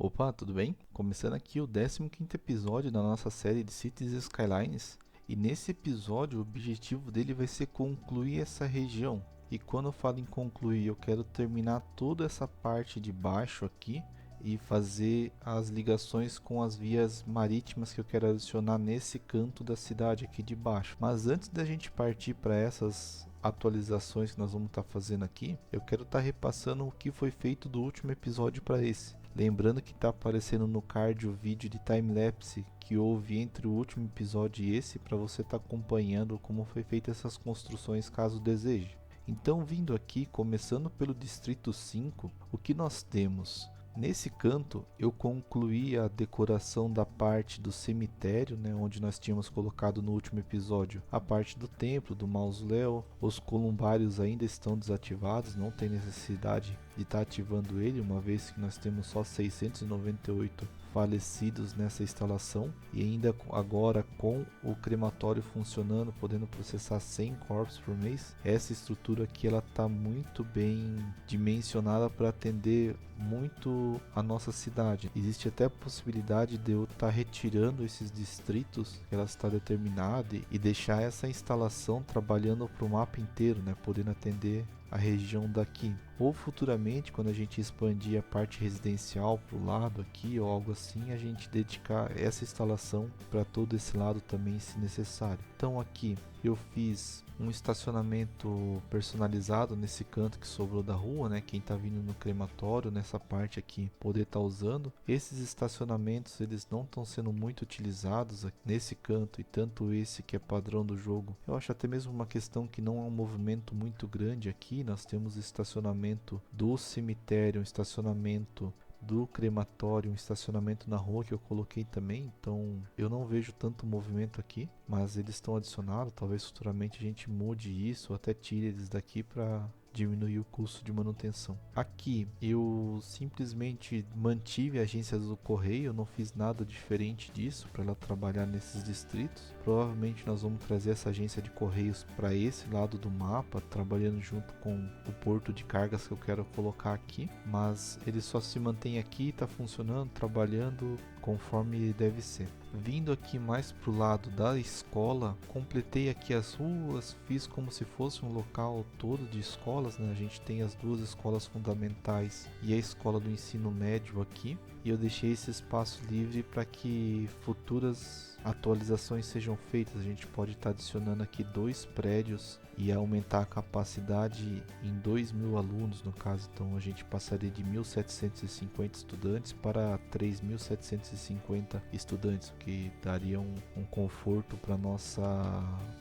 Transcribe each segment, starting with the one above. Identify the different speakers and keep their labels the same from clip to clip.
Speaker 1: Opa, tudo bem? Começando aqui o 15º episódio da nossa série de Cities Skylines. E nesse episódio o objetivo dele vai ser concluir essa região. E quando eu falo em concluir, eu quero terminar toda essa parte de baixo aqui e fazer as ligações com as vias marítimas que eu quero adicionar nesse canto da cidade aqui de baixo. Mas antes da gente partir para essas atualizações que nós vamos estar fazendo aqui, eu quero estar repassando o que foi feito do último episódio para esse. Lembrando que está aparecendo no card o vídeo de timelapse que houve entre o último episódio e esse, para você estar acompanhando como foi feita essas construções caso deseje. Então, vindo aqui, começando pelo distrito 5, o que nós temos? Nesse canto eu concluí a decoração da parte do cemitério, onde nós tínhamos colocado no último episódio a parte do templo, do mausoléu. Os columbários ainda estão desativados, não tem necessidade de estar ativando ele, uma vez que nós temos só 698 falecidos nessa instalação, e ainda agora com o crematório funcionando, podendo processar 100 corpos por mês. Essa estrutura aqui ela está muito bem dimensionada para atender muito a nossa cidade. Existe até a possibilidade de eu estar retirando esses distritos que ela está determinada e deixar essa instalação trabalhando para o mapa inteiro, podendo atender a região daqui. Ou futuramente, quando a gente expandir a parte residencial para o lado aqui ou algo assim, a gente dedicar essa instalação para todo esse lado também, se necessário. Então aqui eu fiz um estacionamento personalizado nesse canto que sobrou da rua, quem está vindo no crematório, nessa parte aqui, poder estar usando. Esses estacionamentos eles não estão sendo muito utilizados nesse canto, e tanto esse que é padrão do jogo. Eu acho até mesmo uma questão que não é um movimento muito grande aqui. Nós temos estacionamento do cemitério, um estacionamento do crematório, um estacionamento na rua que eu coloquei também, então eu não vejo tanto movimento aqui, mas eles estão adicionados. Talvez futuramente a gente mude isso ou até tire eles daqui para diminuir o custo de manutenção. Aqui eu simplesmente mantive a agência do correio, eu não fiz nada diferente disso para ela trabalhar nesses distritos. Provavelmente nós vamos trazer essa agência de correios para esse lado do mapa, trabalhando junto com o porto de cargas que eu quero colocar aqui, mas ele só se mantém aqui, está funcionando, trabalhando conforme deve ser. Vindo aqui mais pro lado da escola, completei aqui as ruas, fiz como se fosse um local todo de escolas, A gente tem as duas escolas fundamentais e a escola do ensino médio aqui, e eu deixei esse espaço livre para que futuras atualizações sejam feitas. A gente pode estar adicionando aqui 2 prédios e aumentar a capacidade em 2.000 alunos no caso, então a gente passaria de 1.750 estudantes para 3.750 estudantes, o que daria um conforto para nossa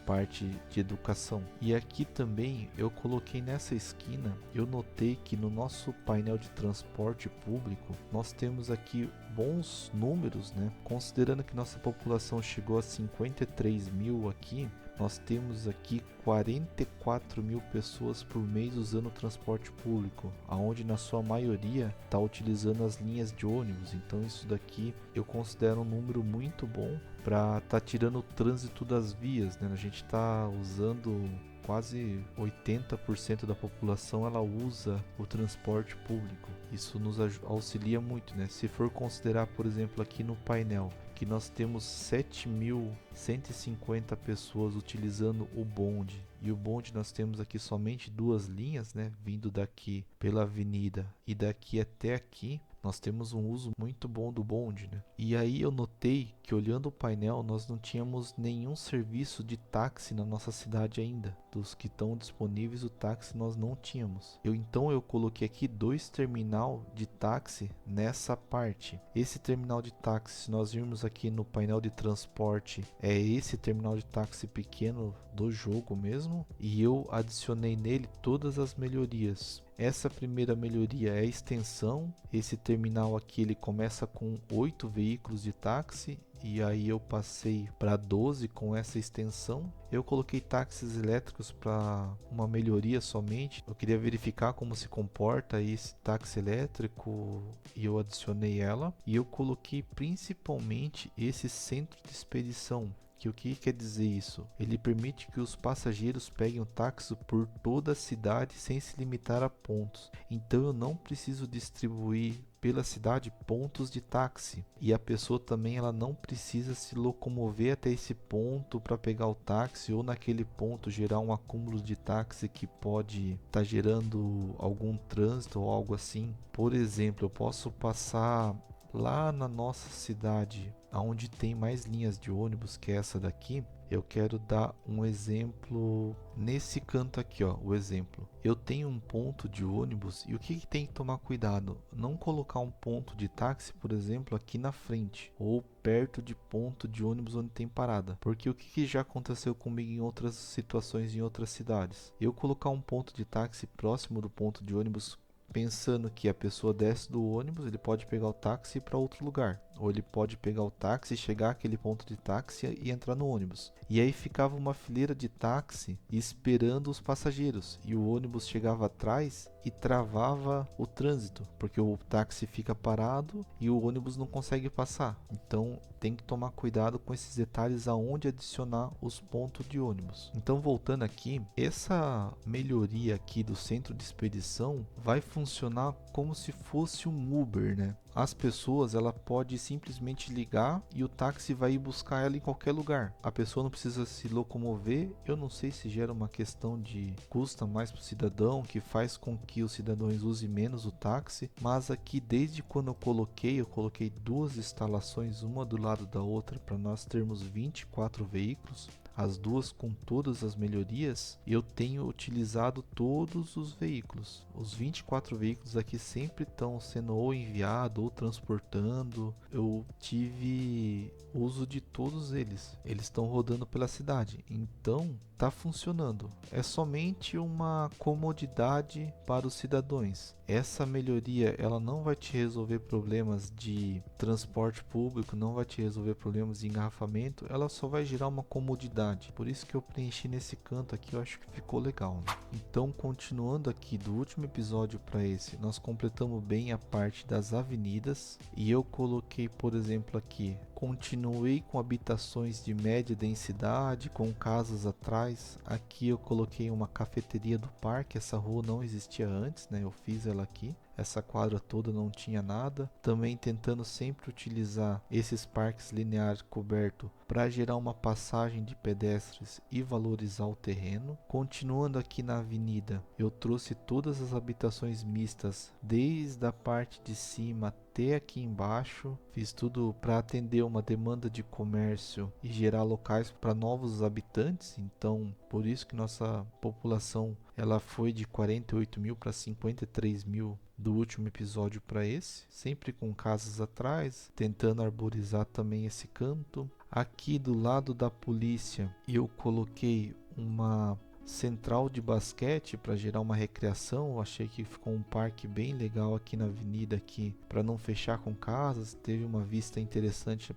Speaker 1: parte de educação. E aqui também eu coloquei nessa esquina, eu notei que no nosso painel de transporte público nós temos aqui bons números, considerando que nossa população chegou a 53 mil aqui. Nós temos aqui 44 mil pessoas por mês usando o transporte público, aonde na sua maioria está utilizando as linhas de ônibus. Então isso daqui eu considero um número muito bom para estar tirando o trânsito das vias, A gente está usando quase 80% da população, ela usa o transporte público. Isso nos auxilia muito, Se for considerar, por exemplo, aqui no painel, que nós temos 7.150 pessoas utilizando o bonde, e o bonde nós temos aqui somente 2 linhas, vindo daqui pela avenida e daqui até aqui, nós temos um uso muito bom do bonde, E aí eu notei que, olhando o painel, nós não tínhamos nenhum serviço de táxi na nossa cidade ainda. Dos que estão disponíveis, o táxi nós não tínhamos. Então eu coloquei aqui 2 terminal de táxi nessa parte. Esse terminal de táxi, se nós virmos aqui no painel de transporte, é esse terminal de táxi pequeno do jogo mesmo, e eu adicionei nele todas as melhorias. Essa primeira melhoria é a extensão. Esse terminal aqui ele começa com 8 veículos de táxi, e aí eu passei para 12 com essa extensão. Eu coloquei táxis elétricos para uma melhoria somente. Eu queria verificar como se comporta esse táxi elétrico e eu adicionei ela. E eu coloquei principalmente esse centro de expedição, aqui. O que quer dizer isso? Ele permite que os passageiros peguem o táxi por toda a cidade sem se limitar a pontos. Então eu não preciso distribuir pela cidade pontos de táxi, e a pessoa também ela não precisa se locomover até esse ponto para pegar o táxi, ou naquele ponto gerar um acúmulo de táxi que pode estar gerando algum trânsito ou algo assim. Por exemplo, eu posso passar lá na nossa cidade, aonde tem mais linhas de ônibus que essa daqui. Eu quero dar um exemplo nesse canto aqui, ó, o exemplo. Eu tenho um ponto de ônibus e o que tem que tomar cuidado? Não colocar um ponto de táxi, por exemplo, aqui na frente ou perto de ponto de ônibus onde tem parada. Porque o que já aconteceu comigo em outras situações em outras cidades? Eu colocar um ponto de táxi próximo do ponto de ônibus, pensando que a pessoa desce do ônibus, ele pode pegar o táxi e ir para outro lugar, ou ele pode pegar o táxi, chegar àquele ponto de táxi e entrar no ônibus. E aí ficava uma fileira de táxi esperando os passageiros, e o ônibus chegava atrás e travava o trânsito, porque o táxi fica parado e o ônibus não consegue passar. Então tem que tomar cuidado com esses detalhes aonde adicionar os pontos de ônibus. Então, voltando aqui, essa melhoria aqui do centro de expedição vai funcionar como se fosse um Uber, né? As pessoas, ela pode simplesmente ligar e o táxi vai ir buscar ela em qualquer lugar. A pessoa não precisa se locomover. Eu não sei se gera uma questão de custa mais para o cidadão, que faz com que os cidadãos usem menos o táxi. Mas aqui, desde quando eu coloquei duas instalações, uma do lado da outra, para nós termos 24 veículos. As duas com todas as melhorias, eu tenho utilizado todos os veículos. Os 24 veículos aqui sempre estão sendo ou enviados ou transportando. Eu tive uso de todos eles. Eles estão rodando pela cidade. Então, está funcionando. É somente uma comodidade para os cidadãos. Essa melhoria, ela não vai te resolver problemas de transporte público, não vai te resolver problemas de engarrafamento, ela só vai gerar uma comodidade. Por isso que eu preenchi nesse canto aqui, eu acho que ficou legal, né? Então, continuando aqui do último episódio para esse, nós completamos bem a parte das avenidas e eu coloquei, por exemplo, aqui, continuei com habitações de média densidade, com casas atrás. Aqui eu coloquei uma cafeteria do parque, essa rua não existia antes, né? Eu fiz ela aqui. Essa quadra toda não tinha nada. Também tentando sempre utilizar esses parques lineares cobertos para gerar uma passagem de pedestres e valorizar o terreno. Continuando aqui na avenida, eu trouxe todas as habitações mistas, desde a parte de cima até aqui embaixo. Fiz tudo para atender uma demanda de comércio e gerar locais para novos habitantes. Então, por isso que nossa população ela foi de 48 mil para 53 mil do último episódio para esse, sempre com casas atrás, tentando arborizar também esse canto. Aqui do lado da polícia eu coloquei uma central de basquete para gerar uma recreação. Eu achei que ficou um parque bem legal aqui na avenida aqui, para não fechar com casas. Teve uma vista interessante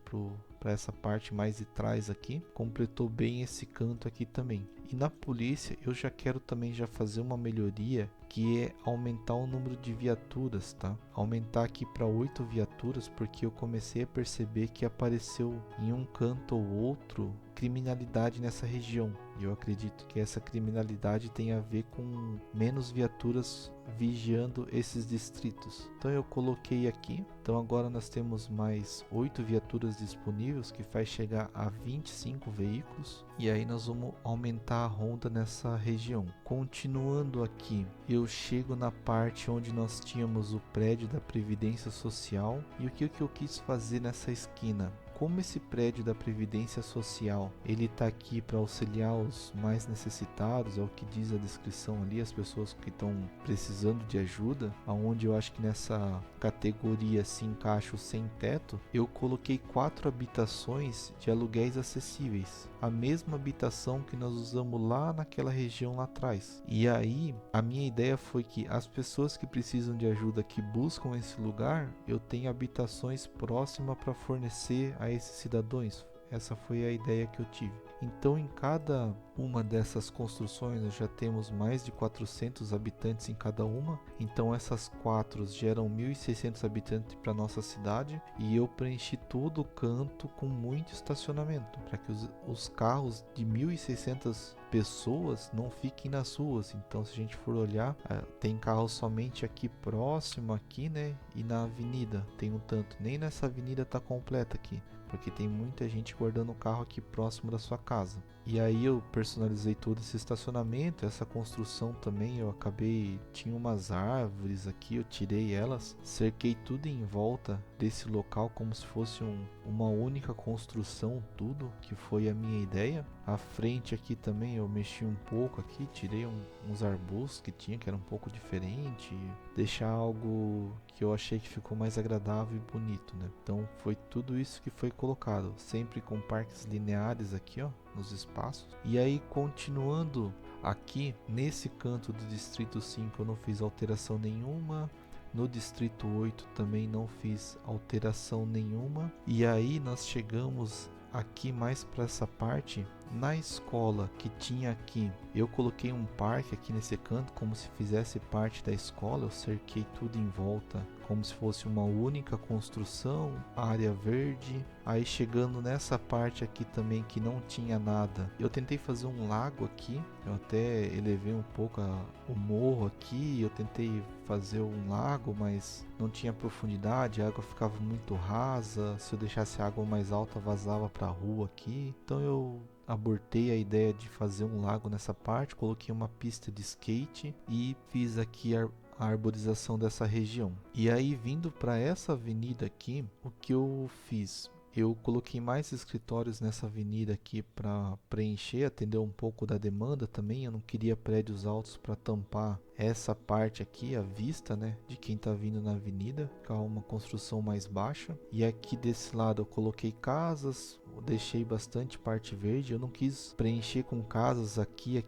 Speaker 1: para essa parte mais de trás aqui. Completou bem esse canto aqui também. E na polícia eu já quero também já fazer uma melhoria, que é aumentar o número de viaturas, tá? Aumentar aqui para 8 viaturas, porque eu comecei a perceber que apareceu em um canto ou outro criminalidade nessa região. E eu acredito que essa criminalidade tem a ver com menos viaturas vigiando esses distritos. Então eu coloquei aqui. Então agora nós temos mais 8 viaturas disponíveis, que faz chegar a 25 veículos. E aí nós vamos aumentar a ronda nessa região. Continuando aqui, eu chego na parte onde nós tínhamos o prédio da Previdência Social. E o que eu quis fazer nessa esquina? Como esse prédio da Previdência Social, ele está aqui para auxiliar os mais necessitados, é o que diz a descrição ali, as pessoas que estão precisando de ajuda, aonde eu acho que nessa categoria se encaixa o sem teto, eu coloquei 4 habitações de aluguéis acessíveis, a mesma habitação que nós usamos lá naquela região lá atrás. E aí, a minha ideia foi que as pessoas que precisam de ajuda, que buscam esse lugar, eu tenho habitações próximas para fornecer a esses cidadãos. Essa foi a ideia que eu tive. Então em cada uma dessas construções nós já temos mais de 400 habitantes em cada uma. Então essas 4 geram 1.600 habitantes para nossa cidade, e eu preenchi todo o canto com muito estacionamento para que os carros de 1.600 pessoas não fiquem nas ruas. Então se a gente for olhar, tem carros somente aqui próximo aqui, né, e na avenida tem um tanto. Nem nessa avenida tá completa aqui, porque tem muita gente guardando o carro aqui próximo da sua casa. E aí eu personalizei todo esse estacionamento, essa construção também eu acabei, tinha umas árvores aqui, eu tirei elas, cerquei tudo em volta desse local como se fosse uma única construção, tudo que foi a minha ideia. A frente aqui também eu mexi um pouco aqui, tirei uns arbustos que tinha, que era um pouco diferente, deixar algo que eu achei que ficou mais agradável e bonito, né? Então foi tudo isso que foi colocado, sempre com parques lineares aqui, ó, nos espaços. E aí continuando aqui nesse canto do distrito 5 eu não fiz alteração nenhuma. No distrito 8 também não fiz alteração nenhuma. E aí nós chegamos aqui mais para essa parte. Na escola que tinha aqui, eu coloquei um parque aqui nesse canto como se fizesse parte da escola. Eu cerquei tudo em volta como se fosse uma única construção, área verde. Aí chegando nessa parte aqui também que não tinha nada, eu tentei fazer um lago aqui. Eu até elevei um pouco o morro aqui, eu tentei fazer um lago, mas não tinha profundidade, a água ficava muito rasa. Se eu deixasse a água mais alta, vazava para a rua aqui. Então eu abortei a ideia de fazer um lago nessa parte, coloquei uma pista de skate e fiz aqui a arborização dessa região. E aí vindo para essa avenida aqui, o que eu fiz? Eu coloquei mais escritórios nessa avenida aqui para preencher, atender um pouco da demanda também. Eu não queria prédios altos para tampar essa parte aqui, a vista, né, de quem está vindo na avenida, ficar uma construção mais baixa. E aqui desse lado eu coloquei casas, deixei bastante parte verde. Eu não quis preencher com casas aqui,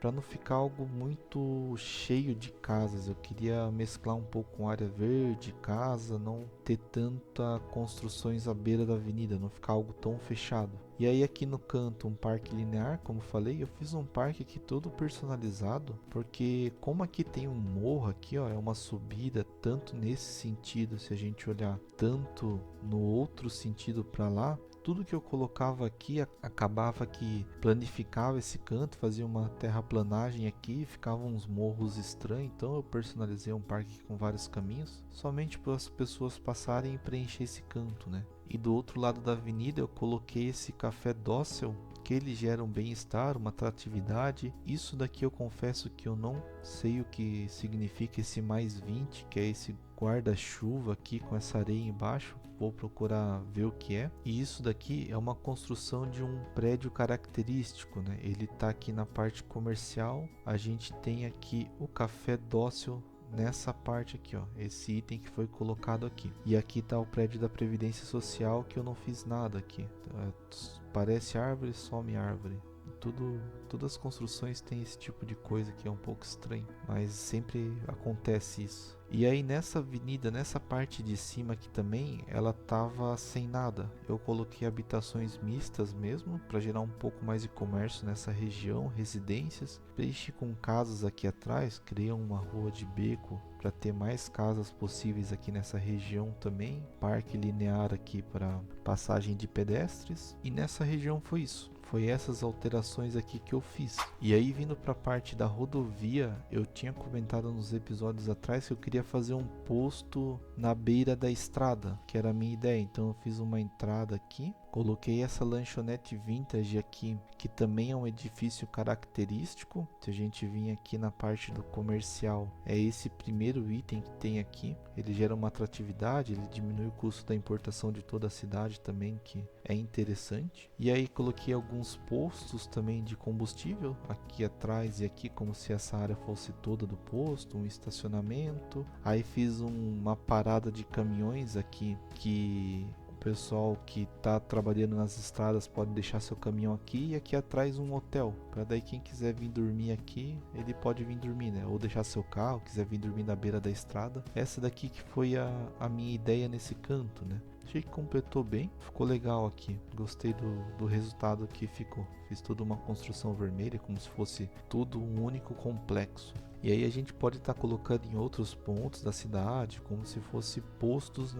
Speaker 1: para não ficar algo muito cheio de casas. Eu queria mesclar um pouco com área verde, casa, não ter tanta construções à beira da avenida, não ficar algo tão fechado. E aí aqui no canto um parque linear, como falei, eu fiz um parque aqui todo personalizado, porque como aqui tem um morro aqui, ó, é uma subida, tanto nesse sentido, se a gente olhar, tanto no outro sentido para lá, tudo que eu colocava aqui acabava que planificava esse canto, fazia uma terraplanagem aqui, ficavam uns morros estranhos. Então eu personalizei um parque com vários caminhos, somente para as pessoas passarem e preencher esse canto, né? E do outro lado da avenida eu coloquei esse café dócil, que ele gera um bem-estar, uma atratividade. Isso daqui eu confesso que eu não sei o que significa esse mais 20, que é esse guarda-chuva aqui com essa areia embaixo. Vou procurar ver o que é. E isso daqui é uma construção de um prédio característico, né? Ele tá aqui na parte comercial. A gente tem aqui o café dócil nessa parte aqui, ó, esse item que foi colocado aqui. E aqui tá o prédio da Previdência Social, que eu não fiz nada aqui. Parece árvore, some árvore. Todas as construções têm esse tipo de coisa que é um pouco estranho, mas sempre acontece isso. E aí nessa avenida, nessa parte de cima aqui também, ela tava sem nada. Eu coloquei habitações mistas mesmo, para gerar um pouco mais de comércio nessa região, residências. Preenchi com casas aqui atrás, criei uma rua de beco para ter mais casas possíveis aqui nessa região também. Parque linear aqui para passagem de pedestres. E nessa região foi isso. Foi essas alterações aqui que eu fiz. E aí vindo para a parte da rodovia, eu tinha comentado nos episódios atrás que eu queria fazer um posto na beira da estrada, que era a minha ideia. Então eu fiz uma entrada aqui, coloquei essa lanchonete vintage aqui, que também é um edifício característico. Se a gente vir aqui na parte do comercial, é esse primeiro item que tem aqui. Ele gera uma atratividade, ele diminui o custo da importação de toda a cidade também, que é interessante. E aí coloquei alguns postos também de combustível aqui atrás e aqui, como se essa área fosse toda do posto, um estacionamento. Aí fiz uma parada de caminhões aqui que o pessoal que está trabalhando nas estradas pode deixar seu caminhão aqui, e aqui atrás um hotel, para daí quem quiser vir dormir aqui, ele pode vir dormir, né? Ou deixar seu carro, quiser vir dormir na beira da estrada. Essa daqui que foi a minha ideia nesse canto, né? Achei que completou bem, ficou legal aqui. Gostei do resultado que ficou. Fiz toda uma construção vermelha, como se fosse tudo um único complexo. E aí a gente pode estar colocando em outros pontos da cidade, como se fosse postos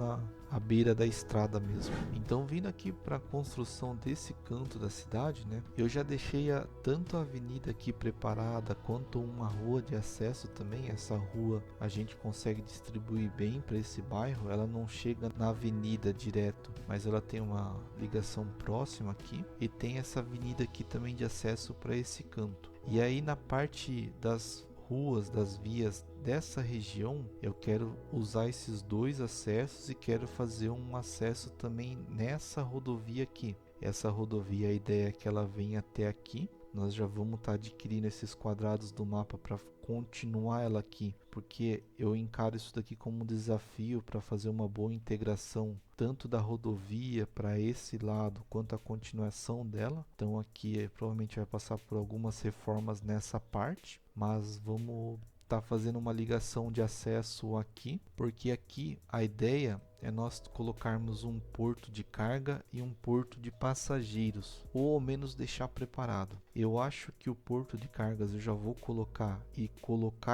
Speaker 1: à beira da estrada mesmo. Então, vindo aqui para a construção desse canto da cidade, né? Eu já deixei tanto a avenida aqui preparada, quanto uma rua de acesso também. Essa rua a gente consegue distribuir bem para esse bairro. Ela não chega na avenida direto, mas ela tem uma ligação próxima aqui. E tem essa avenida aqui também de acesso para esse canto. E aí na parte das ruas, das vias dessa região, eu quero usar esses dois acessos e quero fazer um acesso também nessa rodovia aqui. Essa rodovia, a ideia é que ela venha até aqui. Nós já vamos estar adquirindo esses quadrados do mapa para continuar ela aqui, porque eu encaro isso daqui como um desafio para fazer uma boa integração tanto da rodovia para esse lado quanto a continuação dela. Então aqui provavelmente vai passar por algumas reformas nessa parte, mas vamos estar fazendo uma ligação de acesso aqui, porque aqui a ideia é nós colocarmos um porto de carga e um porto de passageiros, ou ao menos deixar preparado. Eu acho que o porto de cargas eu já vou colocar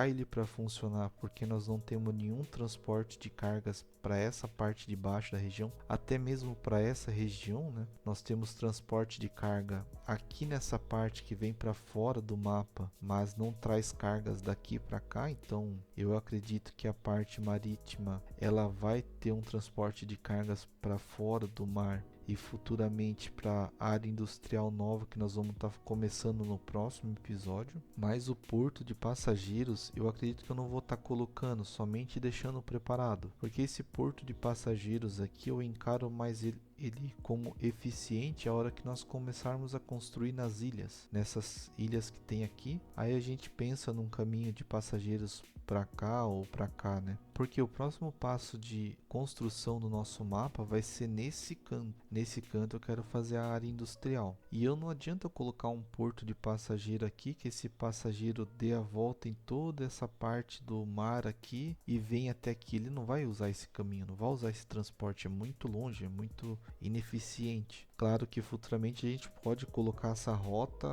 Speaker 1: ele para funcionar, porque nós não temos nenhum transporte de cargas para essa parte de baixo da região, até mesmo para essa região, né? Nós temos transporte de carga aqui nessa parte que vem para fora do mapa, mas não traz cargas daqui para cá. Então eu acredito que a parte marítima ela vai ter um transporte de cargas para fora do mar e futuramente para a área industrial nova que nós vamos estar começando no próximo episódio. Mas o porto de passageiros eu acredito que eu não vou estar colocando, somente deixando preparado, porque esse porto de passageiros aqui eu encaro mais ele como eficiente a hora que nós começarmos a construir nas ilhas, nessas ilhas que tem aqui. Aí a gente pensa num caminho de passageiros para cá ou para cá, né? Porque o próximo passo de construção do nosso mapa vai ser nesse canto. Nesse canto eu quero fazer a área industrial. E eu não adianta eu colocar um porto de passageiro aqui, que esse passageiro dê a volta em toda essa parte do mar aqui e venha até aqui. Ele não vai usar esse caminho, não vai usar esse transporte, é muito longe, é muito ineficiente. Claro que futuramente a gente pode colocar essa rota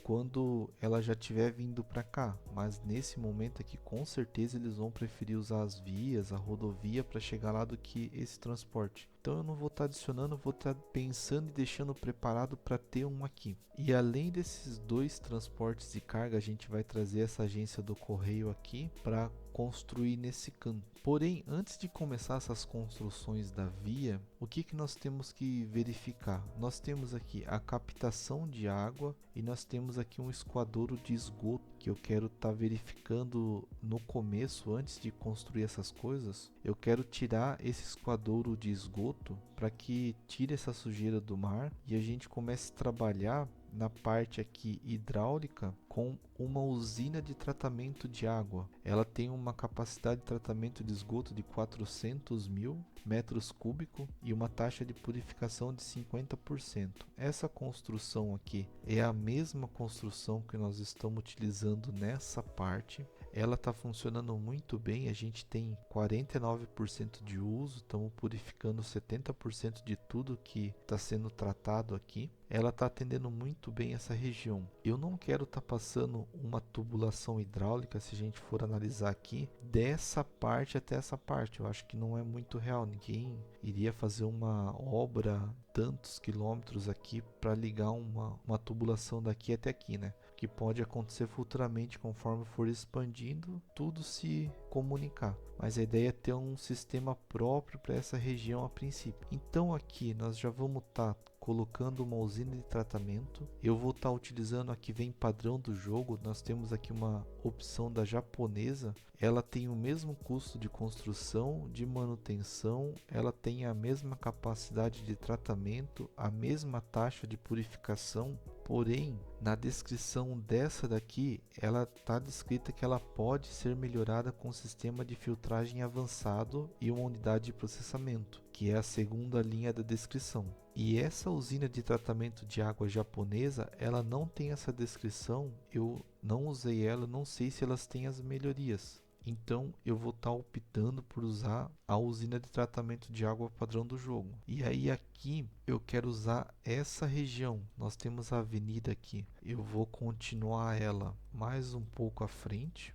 Speaker 1: quando ela já estiver vindo para cá, mas nesse momento aqui com certeza eles vão preferir usar as vias, a rodovia para chegar lá do que esse transporte. Então eu não vou estar adicionando, vou estar pensando e deixando preparado para ter um aqui. E além desses dois transportes de carga, a gente vai trazer essa agência do correio aqui para construir nesse canto. Porém, antes de começar essas construções da via, o que nós temos que verificar? Nós temos aqui a captação de água e nós temos aqui um escoadouro de esgoto que eu quero estar verificando no começo, antes de construir essas coisas. Eu quero tirar esse escoadouro de esgoto para que tire essa sujeira do mar e a gente comece a trabalhar na parte aqui hidráulica com uma usina de tratamento de água. Ela tem uma capacidade de tratamento de esgoto de 400 mil metros cúbicos e uma taxa de purificação de 50%. Essa construção aqui é a mesma construção que nós estamos utilizando nessa parte. Ela está funcionando muito bem, a gente tem 49% de uso, estamos purificando 70% de tudo que está sendo tratado aqui. Ela está atendendo muito bem essa região. Eu não quero estar passando uma tubulação hidráulica, se a gente for analisar aqui, dessa parte até essa parte. Eu acho que não é muito real, ninguém iria fazer uma obra tantos quilômetros aqui para ligar uma tubulação daqui até aqui, né? Que pode acontecer futuramente conforme for expandindo, tudo se comunicar. Mas a ideia é ter um sistema próprio para essa região a princípio. Então aqui nós já vamos estar colocando uma usina de tratamento. Eu vou estar utilizando aqui, vem padrão do jogo, nós temos aqui uma opção da japonesa. Ela tem o mesmo custo de construção, de manutenção, ela tem a mesma capacidade de tratamento, a mesma taxa de purificação. Porém, na descrição dessa daqui, ela está descrita que ela pode ser melhorada com sistema de filtragem avançado e uma unidade de processamento, que é a segunda linha da descrição. E essa usina de tratamento de água japonesa, ela não tem essa descrição, eu não usei ela, não sei se elas têm as melhorias. Então eu vou estar optando por usar a usina de tratamento de água padrão do jogo. E aí aqui eu quero usar essa região. Nós temos a avenida aqui. Eu vou continuar ela mais um pouco à frente.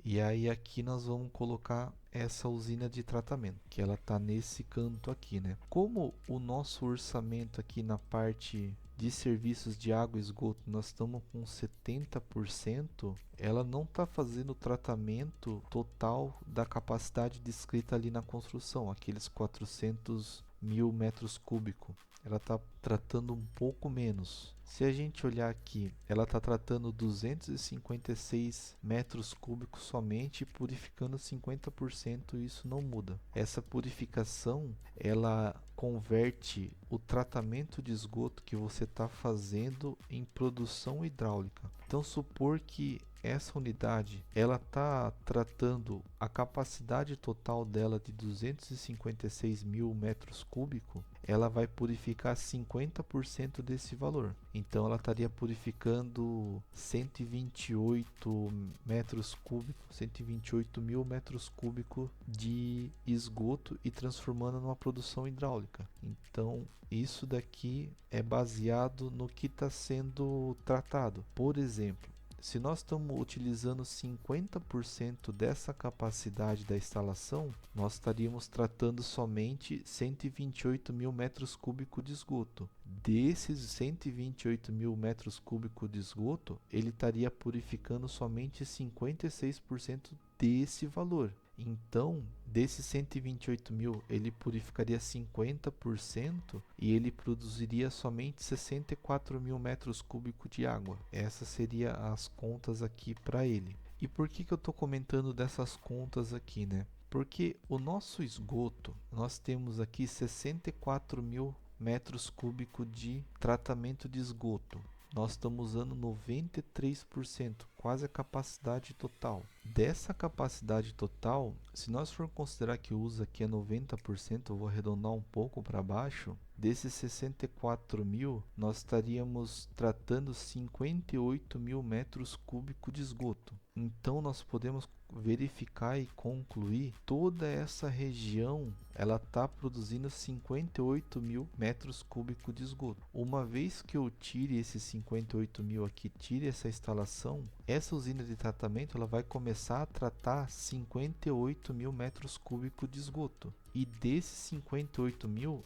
Speaker 1: E aí aqui nós vamos colocar essa usina de tratamento, que ela está nesse canto aqui, né? Como o nosso orçamento aqui na parte de serviços de água e esgoto nós estamos com 70%, ela não está fazendo o tratamento total da capacidade descrita ali na construção, aqueles 400.000 metros cúbicos. Ela está tratando um pouco menos. Se a gente olhar aqui, ela está tratando 256 metros cúbicos somente, purificando 50%, e isso não muda. Essa purificação, ela converte o tratamento de esgoto que você está fazendo em produção hidráulica. Então, supor que essa unidade ela está tratando a capacidade total dela de 256.000 metros cúbicos, ela vai purificar 50% desse valor. Então ela estaria purificando 128 metros cúbicos, 128.000 metros cúbicos de esgoto e transformando numa produção hidráulica. Então isso daqui é baseado no que está sendo tratado. Por exemplo, se nós estamos utilizando 50% dessa capacidade da instalação, nós estaríamos tratando somente 128.000 metros cúbicos de esgoto. Desses 128.000 metros cúbicos de esgoto, ele estaria purificando somente 56% desse valor. Então, desses 128.000, ele purificaria 50% e ele produziria somente 64.000 metros cúbicos de água. Essas seriam as contas aqui para ele. E por que eu estou comentando dessas contas aqui, né? Porque o nosso esgoto, nós temos aqui 64.000 metros cúbicos de tratamento de esgoto. Nós estamos usando 93%, quase a capacidade total. Dessa capacidade total, se nós for considerar que o uso aqui é 90%, eu vou arredondar um pouco para baixo, desses 64.000, nós estaríamos tratando 58.000 metros cúbicos de esgoto. Então nós podemos verificar e concluir toda essa região ela está produzindo 58.000 metros cúbicos de esgoto. Uma vez que eu tire esses 58.000 aqui, tire essa instalação, essa usina de tratamento ela vai começar a tratar 58.000 metros cúbicos de esgoto. E desses 58.000,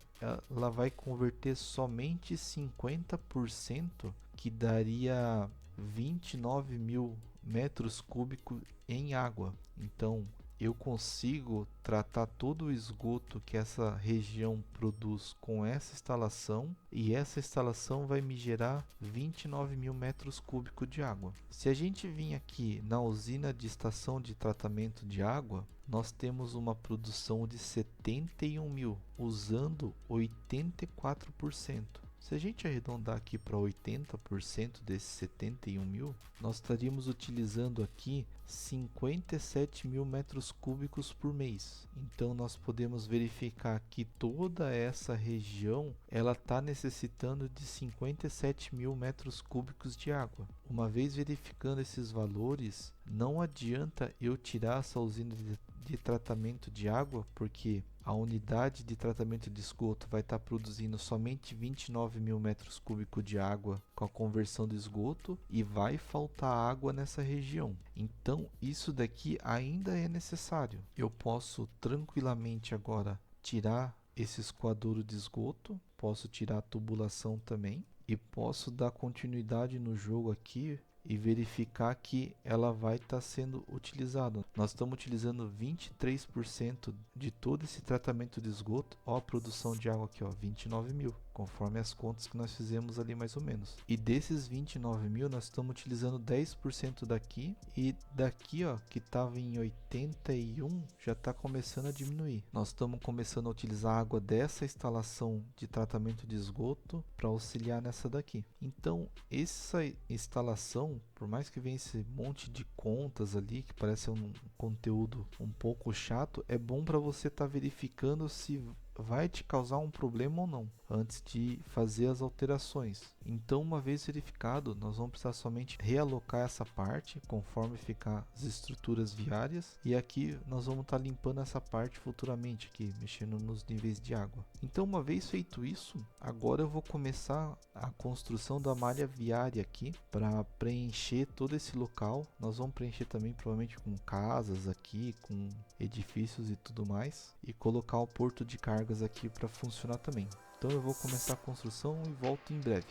Speaker 1: ela vai converter somente 50%, que daria 29.000 metros cúbicos em água. Então eu consigo tratar todo o esgoto que essa região produz com essa instalação, e essa instalação vai me gerar 29.000 metros cúbicos de água. Se a gente vir aqui na usina de estação de tratamento de água, nós temos uma produção de 71.000, usando 84%. Se a gente arredondar aqui para 80% desses 71.000, nós estaríamos utilizando aqui 57.000 metros cúbicos por mês. Então nós podemos verificar que toda essa região ela está necessitando de 57.000 metros cúbicos de água. Uma vez verificando esses valores, não adianta eu tirar essa usina de tratamento de água, porque a unidade de tratamento de esgoto vai estar produzindo somente 29.000 metros cúbicos de água com a conversão do esgoto, e vai faltar água nessa região. Então isso daqui ainda é necessário. Eu posso tranquilamente agora tirar esse escoadouro de esgoto, posso tirar a tubulação também, e posso dar continuidade no jogo aqui e verificar que ela vai estar sendo utilizada. Nós estamos utilizando 23% de todo esse tratamento de esgoto. Ó, a produção de água aqui, ó, 29.000. conforme as contas que nós fizemos ali mais ou menos. E desses 29 mil nós estamos utilizando 10% daqui, e daqui ó, que estava em 81, já está começando a diminuir. Nós estamos começando a utilizar a água dessa instalação de tratamento de esgoto para auxiliar nessa daqui. Então essa instalação, por mais que venha esse monte de contas ali que parece um conteúdo um pouco chato, é bom para você estar verificando se vai te causar um problema ou não, antes de fazer as alterações. Então, uma vez verificado, nós vamos precisar somente realocar essa parte conforme ficar as estruturas viárias, e aqui nós vamos estar limpando essa parte futuramente aqui, mexendo nos níveis de água. Então, uma vez feito isso, agora eu vou começar a construção da malha viária aqui para preencher todo esse local. Nós vamos preencher também provavelmente com casas aqui, com edifícios e tudo mais, e colocar o porto de carga aqui para funcionar também. Então eu vou começar a construção e volto em breve.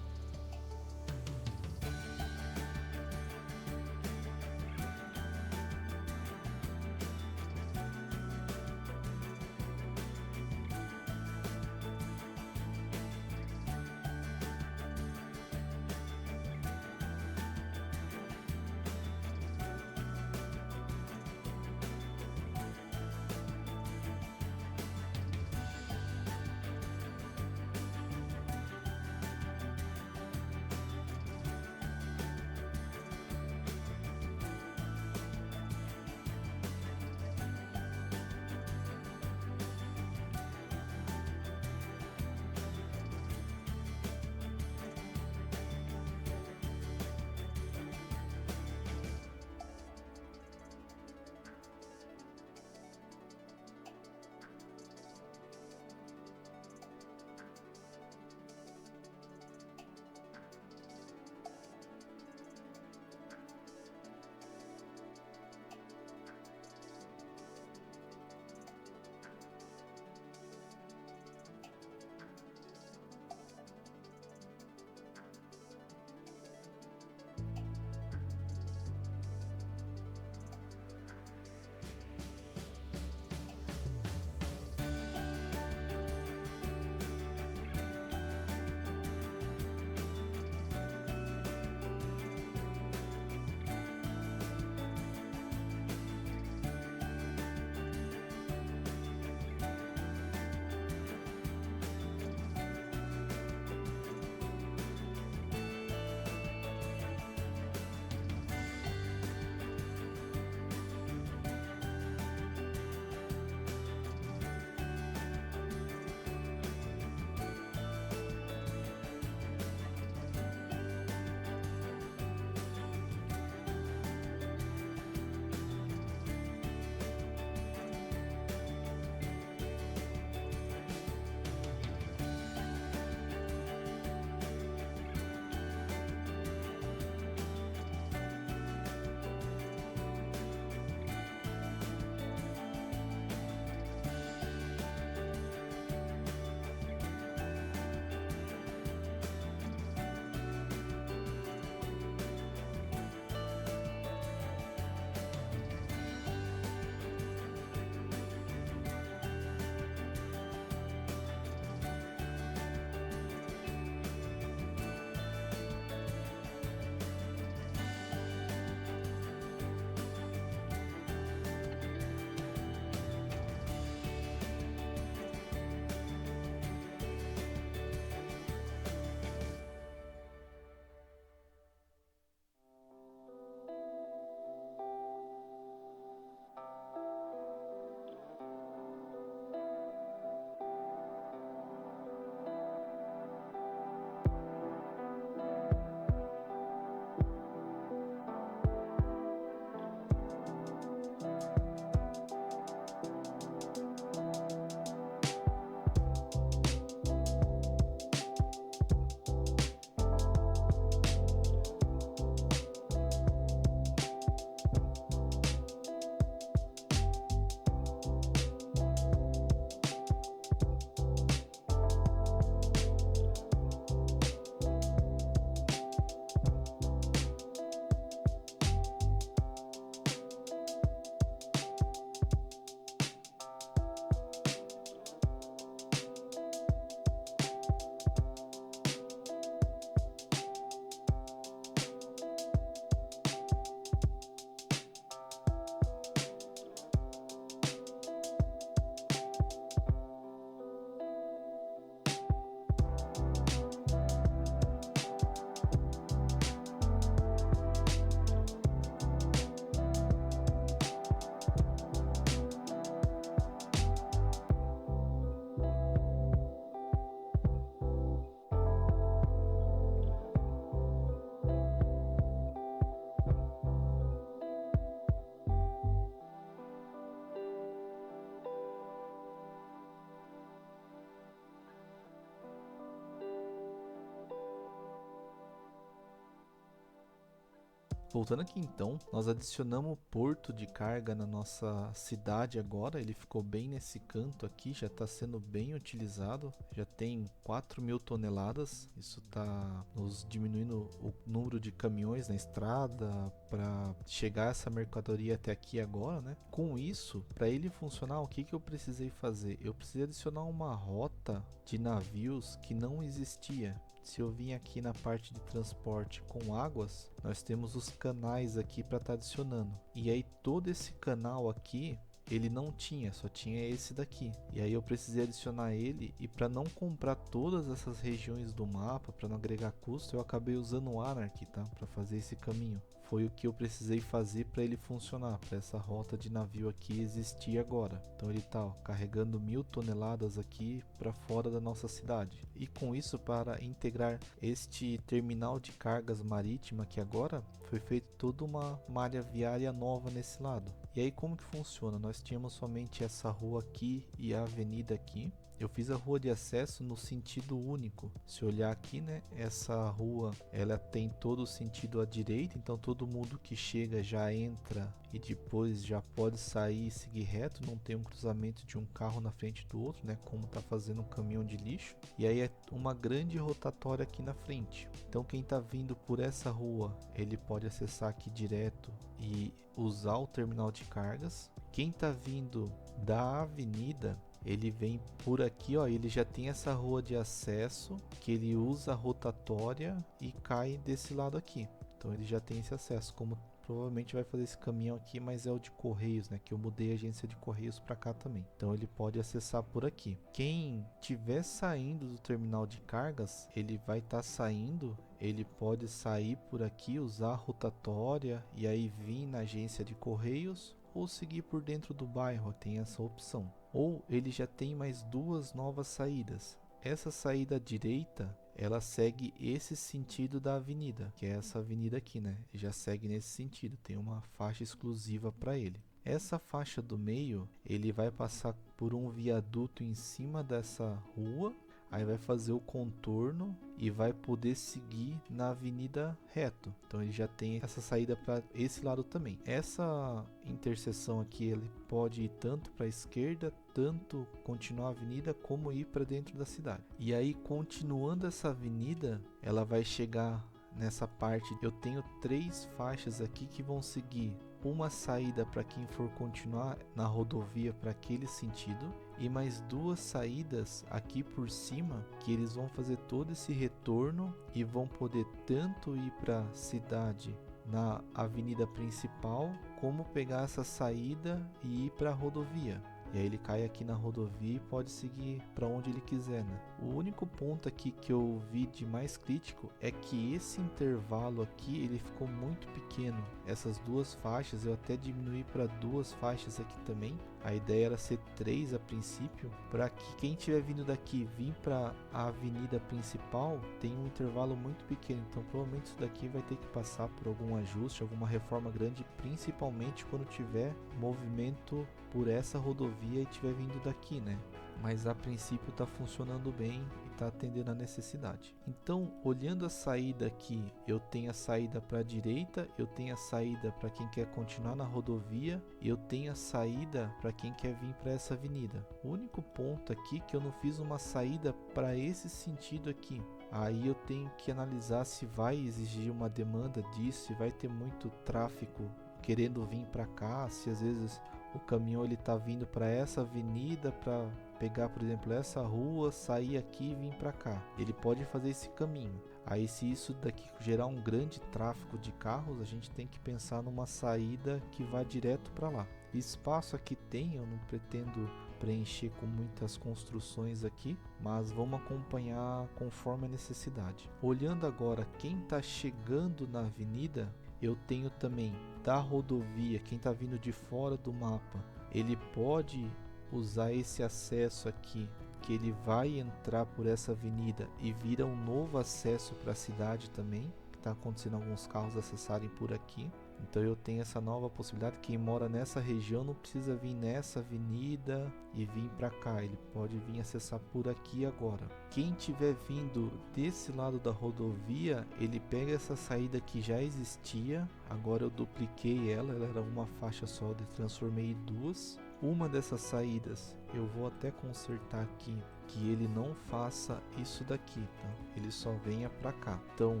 Speaker 1: Voltando aqui então, nós adicionamos o porto de carga na nossa cidade agora, ele ficou bem nesse canto aqui, já está sendo bem utilizado, já tem 4.000 toneladas, isso está nos diminuindo o número de caminhões na estrada para chegar essa mercadoria até aqui agora, né? Com isso, para ele funcionar, o que eu precisei fazer? Eu precisei adicionar uma rota de navios que não existia. Se eu vim aqui na parte de transporte com águas, nós temos os canais aqui para estar adicionando. E aí todo esse canal aqui, ele não tinha, só tinha esse daqui. E aí eu precisei adicionar ele, e para não comprar todas essas regiões do mapa, para não agregar custo, eu acabei usando o Anarchy, tá? Para fazer esse caminho. Foi o que eu precisei fazer para ele funcionar, para essa rota de navio aqui existir agora. Então ele está carregando 1.000 toneladas aqui para fora da nossa cidade. E com isso, para integrar este terminal de cargas marítima aqui agora, foi feita toda uma malha viária nova nesse lado. E aí como que funciona? Nós tínhamos somente essa rua aqui e a avenida aqui. Eu fiz a rua de acesso no sentido único. Se olhar aqui, né, essa rua, ela tem todo o sentido à direita, então todo mundo que chega já entra e depois já pode sair e seguir reto, não tem um cruzamento de um carro na frente do outro, né, como tá fazendo um caminhão de lixo. E aí é uma grande rotatória aqui na frente. Então quem tá vindo por essa rua, ele pode acessar aqui direto e usar o terminal de cargas. Quem tá vindo da avenida, ele vem por aqui, ó, ele já tem essa rua de acesso que ele usa a rotatória e cai desse lado aqui. Então ele já tem esse acesso, como provavelmente vai fazer esse caminhão aqui, mas é o de Correios, né, que eu mudei a agência de Correios para cá também. Então ele pode acessar por aqui. Quem tiver saindo do terminal de cargas, ele vai estar saindo, ele pode sair por aqui, usar a rotatória e aí vir na agência de Correios, ou seguir por dentro do bairro, tem essa opção. Ou ele já tem mais duas novas saídas. Essa saída à direita, ela segue esse sentido da avenida, que é essa avenida aqui, né? Já segue nesse sentido, tem uma faixa exclusiva para ele. Essa faixa do meio, ele vai passar por um viaduto em cima dessa rua, aí vai fazer o contorno e vai poder seguir na avenida reto. Então ele já tem essa saída para esse lado também. Essa interseção aqui, ele pode ir tanto para a esquerda, tanto continuar a avenida, como ir para dentro da cidade. E aí, continuando essa avenida, ela vai chegar nessa parte. Eu tenho 3 faixas aqui que vão seguir uma saída para quem for continuar na rodovia para aquele sentido, e mais 2 saídas aqui por cima que eles vão fazer todo esse retorno e vão poder tanto ir para a cidade na avenida principal, como pegar essa saída e ir para a rodovia. E aí ele cai aqui na rodovia e pode seguir para onde ele quiser, né? O único ponto aqui que eu vi de mais crítico é que esse intervalo aqui, ele ficou muito pequeno. Essas 2 faixas eu até diminuí para 2 faixas aqui também. A ideia era ser 3 a princípio, para que quem estiver vindo daqui vir para a avenida principal tem um intervalo muito pequeno. Então provavelmente isso daqui vai ter que passar por algum ajuste, alguma reforma grande, principalmente quando tiver movimento por essa rodovia e estiver vindo daqui, né? Mas a princípio está funcionando bem e está atendendo a necessidade. Então, olhando a saída aqui, eu tenho a saída para a direita, eu tenho a saída para quem quer continuar na rodovia, e eu tenho a saída para quem quer vir para essa avenida. O único ponto aqui que eu não fiz uma saída para esse sentido aqui. Aí eu tenho que analisar se vai exigir uma demanda disso, se vai ter muito tráfego querendo vir para cá, se às vezes o caminhão ele tá vindo para essa avenida para pegar, por exemplo, essa rua, sair aqui e vir para cá. Ele pode fazer esse caminho. Aí se isso daqui gerar um grande tráfego de carros, a gente tem que pensar numa saída que vá direto para lá. Espaço aqui tem, eu não pretendo preencher com muitas construções aqui, mas vamos acompanhar conforme a necessidade. Olhando agora quem está chegando na avenida, eu tenho também da rodovia, quem está vindo de fora do mapa, ele pode usar esse acesso aqui, que ele vai entrar por essa avenida e vira um novo acesso para a cidade também, que está acontecendo alguns carros acessarem por aqui. Então eu tenho essa nova possibilidade. Quem mora nessa região não precisa vir nessa avenida e vir para cá, ele pode vir acessar por aqui agora. Quem tiver vindo desse lado da rodovia, ele pega essa saída que já existia, agora eu dupliquei ela era uma faixa só, eu transformei em duas. Uma dessas saídas eu vou até consertar aqui, que ele não faça isso daqui, tá? Ele só venha para cá. Então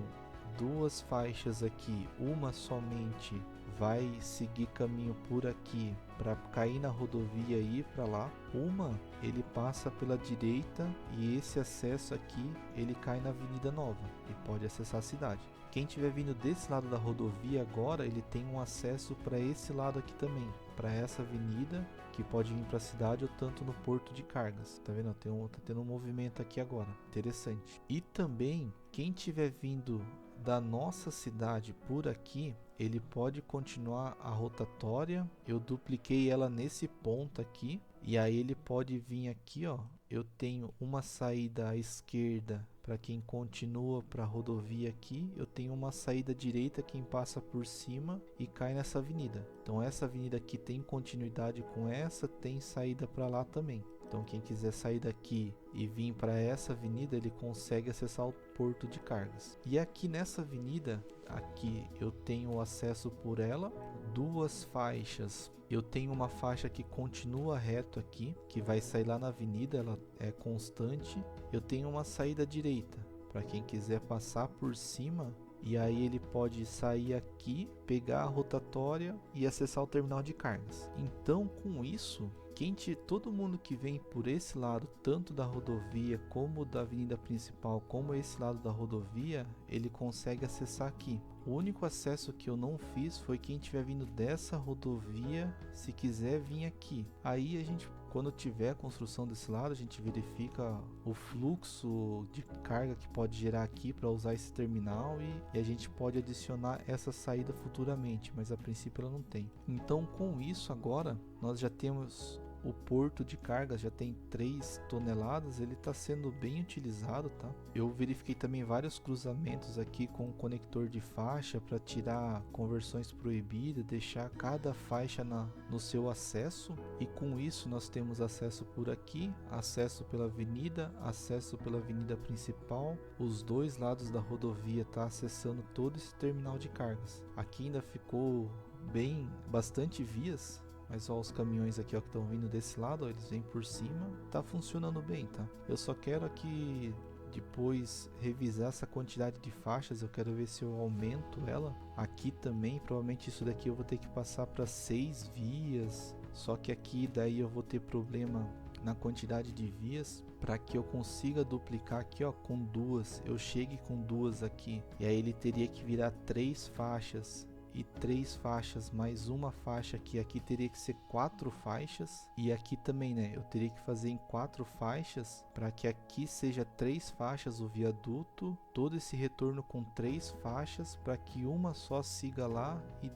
Speaker 1: duas faixas aqui, uma somente vai seguir caminho por aqui para cair na rodovia e ir para lá. Uma ele passa pela direita e esse acesso aqui ele cai na Avenida Nova e pode acessar a cidade. Quem estiver vindo desse lado da rodovia agora, ele tem um acesso para esse lado aqui também, para essa avenida que pode vir para a cidade ou tanto no porto de cargas. Tá vendo? Tá tendo um movimento aqui agora, interessante. E também quem estiver vindo da nossa cidade por aqui, ele pode continuar a rotatória. Eu dupliquei ela nesse ponto aqui e aí ele pode vir aqui, ó. Eu tenho uma saída à esquerda para quem continua para a rodovia aqui, eu tenho uma saída direita quem passa por cima e cai nessa avenida. Então essa avenida aqui tem continuidade com essa, tem saída para lá também. Então quem quiser sair daqui e vir para essa avenida, ele consegue acessar o porto de cargas. E aqui nessa avenida, aqui eu tenho acesso por ela, duas faixas. Eu tenho uma faixa que continua reto aqui, que vai sair lá na avenida, ela é constante. Eu tenho uma saída direita, para quem quiser passar por cima. E aí ele pode sair aqui, pegar a rotatória e acessar o terminal de cargas. Então com isso, todo mundo que vem por esse lado, tanto da rodovia como da avenida principal, como esse lado da rodovia, ele consegue acessar aqui. O único acesso que eu não fiz foi quem estiver vindo dessa rodovia, se quiser vir aqui. Aí a gente, quando tiver a construção desse lado, a gente verifica o fluxo de carga que pode gerar aqui para usar esse terminal e a gente pode adicionar essa saída futuramente, mas a princípio ela não tem. Então com isso agora nós já temos o porto de cargas, já tem 3 toneladas, ele está sendo bem utilizado, tá? Eu verifiquei também vários cruzamentos aqui com o conector de faixa para tirar conversões proibidas, deixar cada faixa no seu acesso, e com isso nós temos acesso por aqui, acesso pela avenida principal, os dois lados da rodovia tá acessando todo esse terminal de cargas. Aqui ainda ficou bastante vias, mas ó, os caminhões aqui, ó, que estão vindo desse lado, ó, eles vêm por cima, tá funcionando bem, tá? Eu só quero aqui depois revisar essa quantidade de faixas, eu quero ver se eu aumento ela. Aqui também, provavelmente isso daqui eu vou ter que passar para 6 vias, só que aqui daí eu vou ter problema na quantidade de vias, para que eu consiga duplicar aqui, ó, com duas, eu chegue com duas aqui, e aí ele teria que virar 3 faixas, e 3 faixas mais uma faixa aqui teria que ser 4 faixas, e aqui também, né, eu teria que fazer em 4 faixas para que aqui seja 3 faixas o viaduto, todo esse retorno com 3 faixas para que uma só siga lá e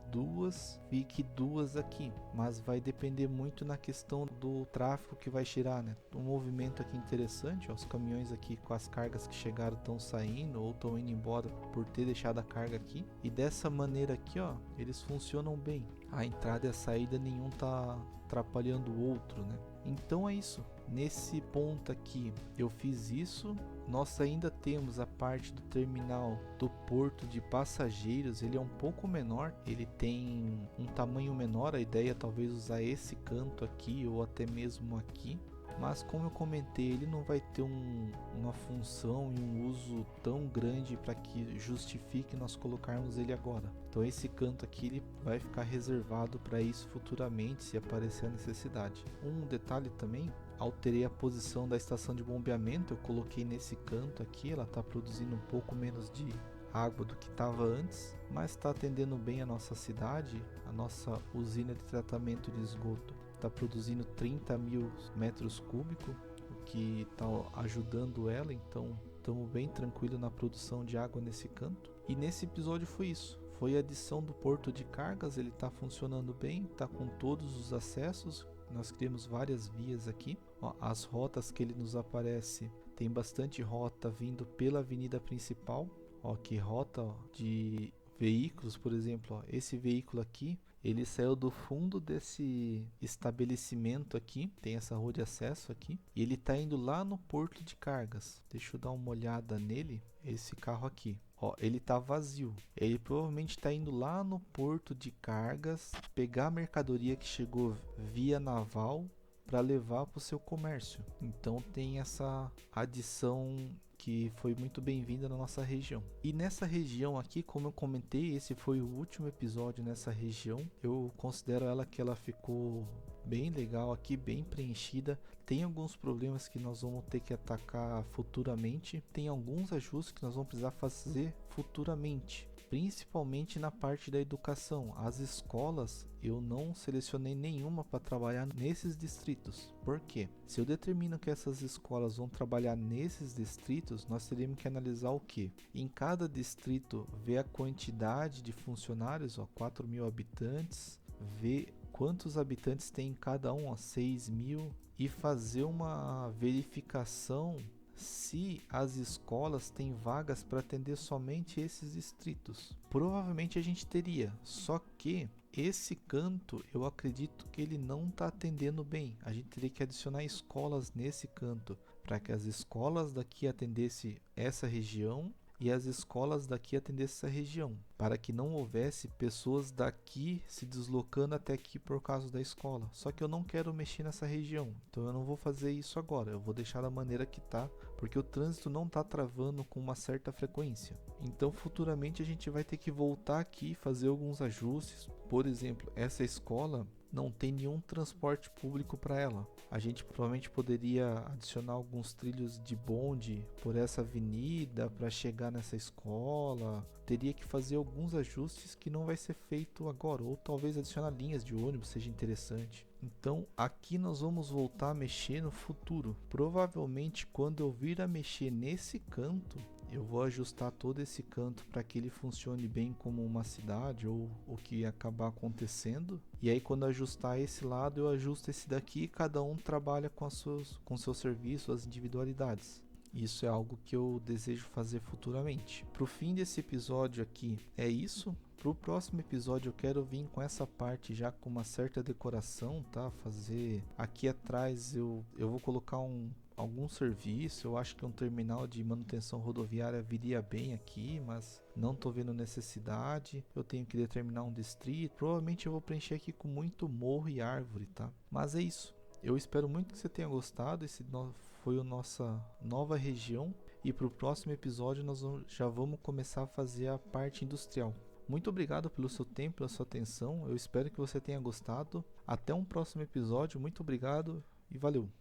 Speaker 1: fique duas aqui, mas vai depender muito na questão do tráfego que vai gerar, né? Um movimento aqui interessante, ó, os caminhões aqui com as cargas que chegaram estão saindo ou estão indo embora por ter deixado a carga aqui, e dessa maneira aqui, ó, eles funcionam bem. A entrada e a saída nenhum tá atrapalhando o outro, né? Então é isso. Nesse ponto aqui eu fiz isso. Nós ainda temos a parte do terminal do porto de passageiros. Ele é um pouco menor, ele tem um tamanho menor. A ideia é talvez usar esse canto aqui ou até mesmo aqui, mas como eu comentei, ele não vai ter uma função e um uso tão grande para que justifique nós colocarmos ele agora. Então esse canto aqui ele vai ficar reservado para isso futuramente, se aparecer a necessidade. Um detalhe também, alterei a posição da estação de bombeamento, eu coloquei nesse canto aqui, ela está produzindo um pouco menos de água do que estava antes, mas está atendendo bem a nossa cidade. A nossa usina de tratamento de esgoto está produzindo 30 mil metros cúbicos, o que está ajudando ela, então estamos bem tranquilo na produção de água nesse canto. E nesse episódio foi isso, foi a adição do porto de cargas, ele está funcionando bem, está com todos os acessos. Nós criamos várias vias aqui, ó, as rotas que ele nos aparece, tem bastante rota vindo pela avenida principal, ó, que rota, ó, de veículos, por exemplo, ó, esse veículo aqui, ele saiu do fundo desse estabelecimento aqui, tem essa rua de acesso aqui, e ele está indo lá no porto de cargas. Deixa eu dar uma olhada nele, esse carro aqui. Ó, ele tá vazio. Ele provavelmente está indo lá no porto de cargas, pegar a mercadoria que chegou via naval para levar para o seu comércio. Então tem essa adição que foi muito bem-vinda na nossa região. E nessa região aqui, como eu comentei, esse foi o último episódio nessa região. Eu considero que ela ficou bem legal aqui, bem preenchida. Tem alguns problemas que nós vamos ter que atacar futuramente. Tem alguns ajustes que nós vamos precisar fazer futuramente, principalmente na parte da educação. As escolas, eu não selecionei nenhuma para trabalhar nesses distritos. Por quê? Se eu determino que essas escolas vão trabalhar nesses distritos, nós teríamos que analisar o que? Em cada distrito, ver a quantidade de funcionários, 4.000 habitantes, ver quantos habitantes tem em cada um, 6.000, e fazer uma verificação se as escolas têm vagas para atender somente esses distritos. Provavelmente a gente teria, só que esse canto eu acredito que ele não está atendendo bem. A gente teria que adicionar escolas nesse canto para que as escolas daqui atendessem essa região e as escolas daqui atendessem essa região, para que não houvesse pessoas daqui se deslocando até aqui por causa da escola. Só que eu não quero mexer nessa região, então eu não vou fazer isso agora, eu vou deixar da maneira que tá, porque o trânsito não está travando com uma certa frequência. Então futuramente a gente vai ter que voltar aqui e fazer alguns ajustes. Por exemplo, essa escola não tem nenhum transporte público para ela. A gente provavelmente poderia adicionar alguns trilhos de bonde por essa avenida para chegar nessa escola. Teria que fazer alguns ajustes que não vai ser feito agora, ou talvez adicionar linhas de ônibus seja interessante. Então aqui nós vamos voltar a mexer no futuro. Provavelmente quando eu vir a mexer nesse canto, eu vou ajustar todo esse canto para que ele funcione bem como uma cidade ou o que acabar acontecendo. E aí quando ajustar esse lado, eu ajusto esse daqui e cada um trabalha com seu serviço, as individualidades. Isso é algo que eu desejo fazer futuramente. Para o fim desse episódio aqui é isso. Para o próximo episódio eu quero vir com essa parte já com uma certa decoração, tá? Fazer aqui atrás eu vou colocar algum serviço. Eu acho que um terminal de manutenção rodoviária viria bem aqui, mas não estou vendo necessidade. Eu tenho que determinar um distrito. Provavelmente eu vou preencher aqui com muito morro e árvore, tá? Mas é isso. Eu espero muito que você tenha gostado. Esse foi a nossa nova região. E para o próximo episódio nós já vamos começar a fazer a parte industrial. Muito obrigado pelo seu tempo, pela sua atenção. Eu espero que você tenha gostado. Até um próximo episódio. Muito obrigado e valeu!